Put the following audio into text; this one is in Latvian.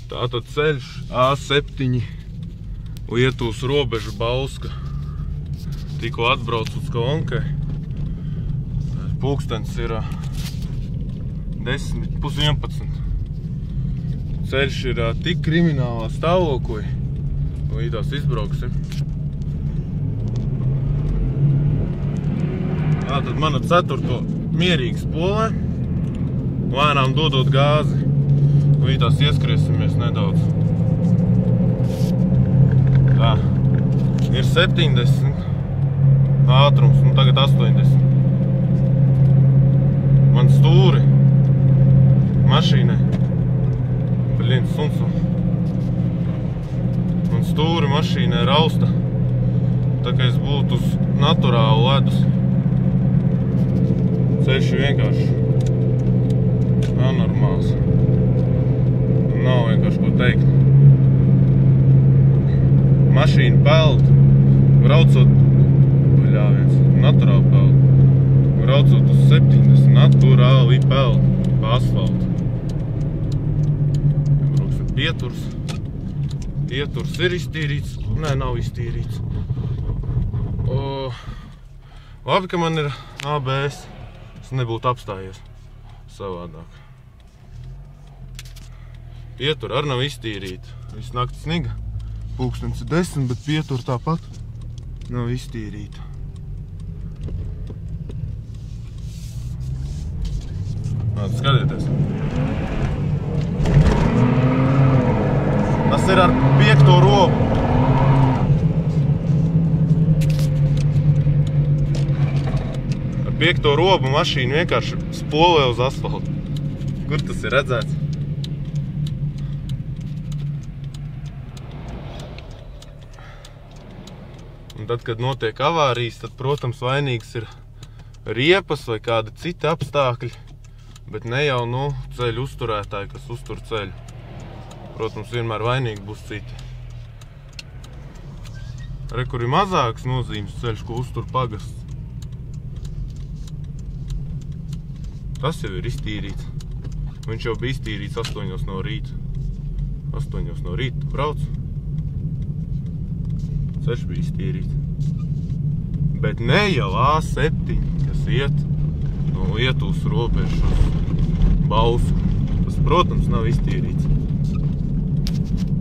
Tātad ceļš A7 Lietuvas robeža Bauska. Tikko atbrauc uz Kalonkai. Pulkstens ir 10:11. Ceļš ir tik kriminālā stāvoklī. Līdās izbrauksim. Tātad mana 4. mierīgi spolē. Lēnām dodot gāzi. Līdās ieskriesimies nedaudz. Tā. Ir 70 ātrums, un tagad 80. Man stūri mašīnai. Blins, suns. Man stūri mašīnai rausta. Tā kā es būtu uz naturālu ledus. Ceļš ir vienkārši anormāls. Nav vienkārši ko teikt. Mašīna peld, braucot, naturāli peld. Braucot uz 70, naturāli peld pa asfaltu. Brauksim pieturs. Pieturs ir iztīrīts. Nē, nav iztīrīts. Labi, ka man ir ABS. Es nebūtu apstājies savādāk. Pietur arī nav iztīrīta. Visu nakti sniga. Pulkstens ir 10, bet pietur tāpat nav iztīrīta. Skatieties. Tas ir ar 5. robu. Ar 5. robu mašīna vienkārši spolē uz asfaltu. Kur tas ir redzēts? Un tad, kad notiek avārijas, tad, protams, vainīgs ir riepas vai kādi citi apstākļi, bet ne jau, ceļu uzturētāji, kas uztur ceļu. Protams, vienmēr vainīgi būs citi. Re, kur ir mazāks nozīmes ceļš, ko uztur pagasts. Tas jau ir iztīrīts. Viņš jau bija iztīrīts 8 no rīta. 8 no rīta brauc. Ceļš bija iztīrīts. Bet ne jau A7, kas iet no Lietuvas robežas uz Bausku. Tas, protams, nav iztīrīts.